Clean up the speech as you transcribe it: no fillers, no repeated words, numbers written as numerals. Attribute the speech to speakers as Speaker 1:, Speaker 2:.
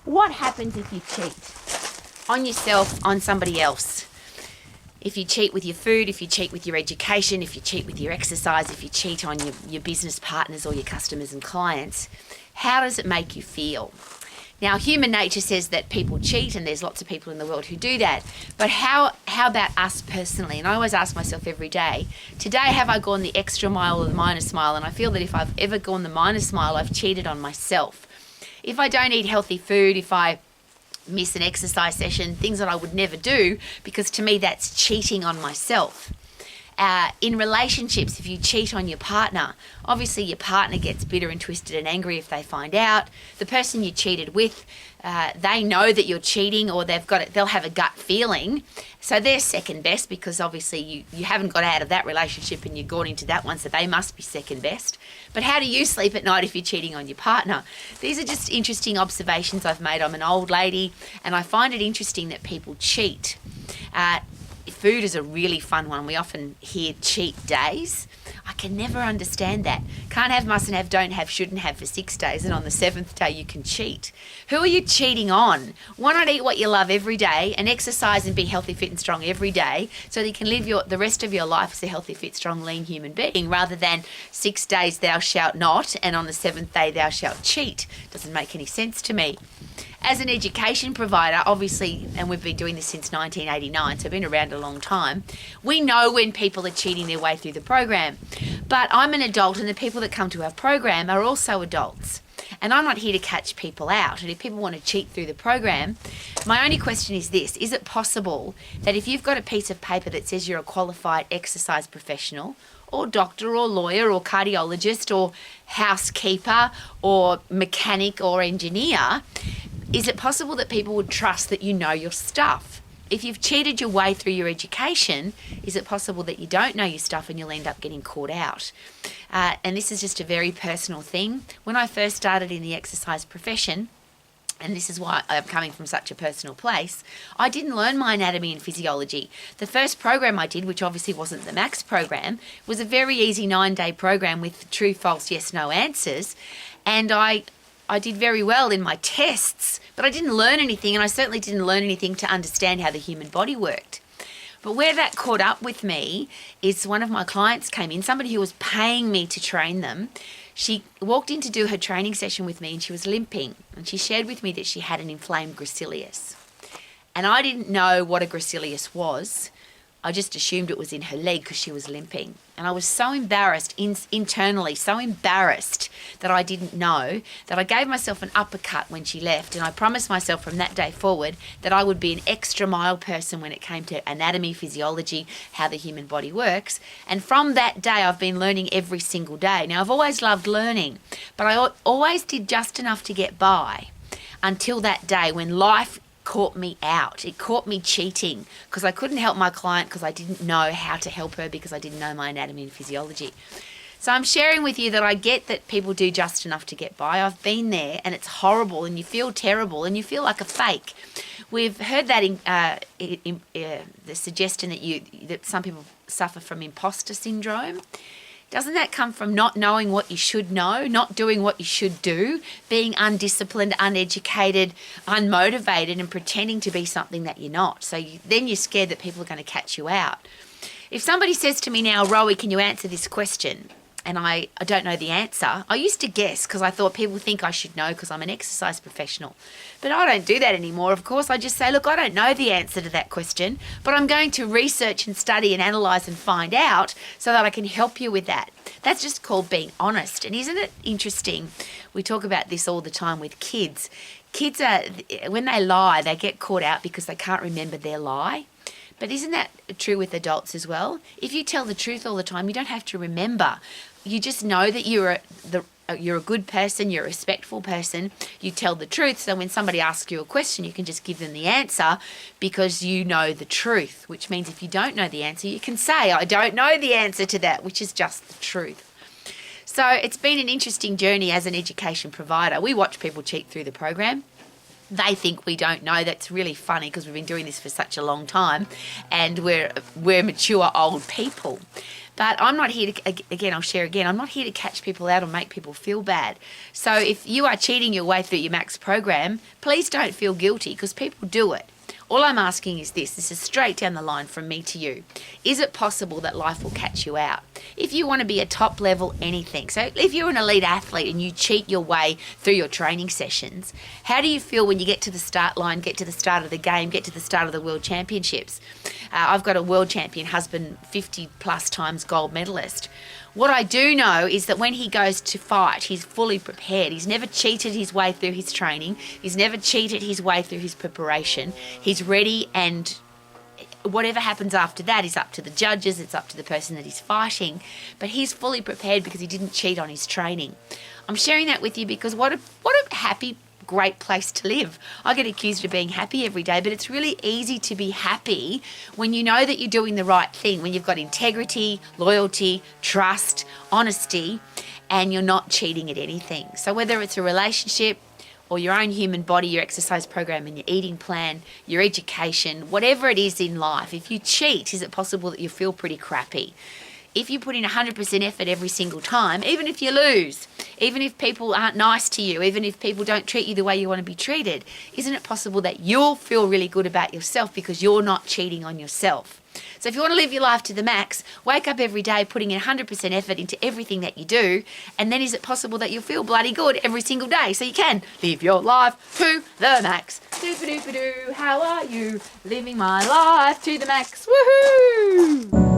Speaker 1: What happens if you cheat on yourself, on somebody else? If you cheat with your food, if you cheat with your education, if you cheat with your exercise, if you cheat on your business partners or your customers and clients, how does it make you feel? Now, human nature says that people cheat, and there's lots of people in the world who do that. But how about us personally? And I always ask myself every day, today have I gone the extra mile or the minus mile? And I feel that if I've ever gone the minus mile, I've cheated on myself. If I don't eat healthy food, if I miss an exercise session, things that I would never do, because to me that's cheating on myself. In relationships, if you cheat on your partner, obviously your partner gets bitter and twisted and angry if they find out. The person you cheated with, they know that you're cheating, or they'll have a gut feeling. So they're second best, because obviously you haven't got out of that relationship and you've gone into that one, so they must be second best. But how do you sleep at night if you're cheating on your partner? These are just interesting observations I've made. I'm an old lady, and I find it interesting that people cheat. Food is a really fun one. We often hear cheat days. I can never understand that. Can't have, mustn't have, don't have, shouldn't have for 6 days, and on the 7th day you can cheat. Who are you cheating on? Why not eat what you love every day and exercise and be healthy, fit and strong every day, so that you can live the rest of your life as a healthy, fit, strong, lean human being, rather than 6 days thou shalt not and on the 7th day thou shalt cheat? Doesn't make any sense to me. As an education provider, obviously, and we've been doing this since 1989, so I've been around a long time, we know when people are cheating their way through the program. But I'm an adult, and the people that come to our program are also adults. And I'm not here to catch people out. And if people want to cheat through the program, my only question is this: is it possible that if you've got a piece of paper that says you're a qualified exercise professional, or doctor, or lawyer, or cardiologist, or housekeeper, or mechanic, or engineer, is it possible that people would trust that you know your stuff? If you've cheated your way through your education, is it possible that you don't know your stuff and you'll end up getting caught out? And this is just a very personal thing. When I first started in the exercise profession, and this is why I'm coming from such a personal place, I didn't learn my anatomy and physiology. The first program I did, which obviously wasn't the Max program, was a very easy 9-day program with true, false, yes, no answers. And I did very well in my tests, but I didn't learn anything, and I certainly didn't learn anything to understand how the human body worked. But where that caught up with me is one of my clients came in, somebody who was paying me to train them. She walked in to do her training session with me, and she was limping, and she shared with me that she had an inflamed gracilis. And I didn't know what a gracilis was. I just assumed it was in her leg because she was limping. And I was so embarrassed, internally, so embarrassed that I didn't know, that I gave myself an uppercut when she left. And I promised myself from that day forward that I would be an extra mile person when it came to anatomy, physiology, how the human body works. And from that day, I've been learning every single day. Now, I've always loved learning, but I always did just enough to get by until that day when life caught me out. It caught me cheating because I couldn't help my client because I didn't know how to help her, because I didn't know my anatomy and physiology. So I'm sharing with you that I get that people do just enough to get by. I've been there, and it's horrible, and you feel terrible, and you feel like a fake. We've heard that in the suggestion that some people suffer from imposter syndrome. Doesn't that come from not knowing what you should know, not doing what you should do, being undisciplined, uneducated, unmotivated, and pretending to be something that you're not? So then you're scared that people are going to catch you out. If somebody says to me now, Rowie, can you answer this question? And I don't know the answer. I used to guess because I thought people think I should know because I'm an exercise professional. But I don't do that anymore, of course. I just say, look, I don't know the answer to that question, but I'm going to research and study and analyse and find out so that I can help you with that. That's just called being honest. And isn't it interesting? We talk about this all the time with kids. Kids, when they lie, they get caught out because they can't remember their lie. But isn't that true with adults as well? If you tell the truth all the time, you don't have to remember. You just know that you're a good person, you're a respectful person, you tell the truth. So when somebody asks you a question, you can just give them the answer because you know the truth, which means if you don't know the answer, you can say, I don't know the answer to that, which is just the truth. So it's been an interesting journey as an education provider. We watch people cheat through the program. They think we don't know. That's really funny because we've been doing this for such a long time and we're mature old people. But I'm not here to, again, I'll share again, I'm not here to catch people out or make people feel bad. So if you are cheating your way through your max program, please don't feel guilty, because people do it. All I'm asking is this is straight down the line from me to you. Is it possible that life will catch you out? If you want to be a top level anything, so if you're an elite athlete and you cheat your way through your training sessions, how do you feel when you get to the start line, get to the start of the game, get to the start of the World Championships? I've got a world champion husband, 50 plus times gold medalist. What I do know is that when he goes to fight, he's fully prepared. He's never cheated his way through his training. He's never cheated his way through his preparation. He's ready, and whatever happens after that is up to the judges. It's up to the person that he's fighting. But he's fully prepared because he didn't cheat on his training. I'm sharing that with you because what a happy, great place to live. I get accused of being happy every day, but it's really easy to be happy when you know that you're doing the right thing, when you've got integrity, loyalty, trust, honesty, and you're not cheating at anything. So whether it's a relationship or your own human body, your exercise program and your eating plan, your education, whatever it is in life, if you cheat, is it possible that you feel pretty crappy? If you put in 100% effort every single time, even if you lose, even if people aren't nice to you, even if people don't treat you the way you want to be treated, isn't it possible that you'll feel really good about yourself because you're not cheating on yourself? So if you want to live your life to the max, wake up every day putting in 100% effort into everything that you do, and then is it possible that you'll feel bloody good every single day so you can live your life to the max? Doop-a-doop-a-doo, how are you? Living my life to the max, woohoo!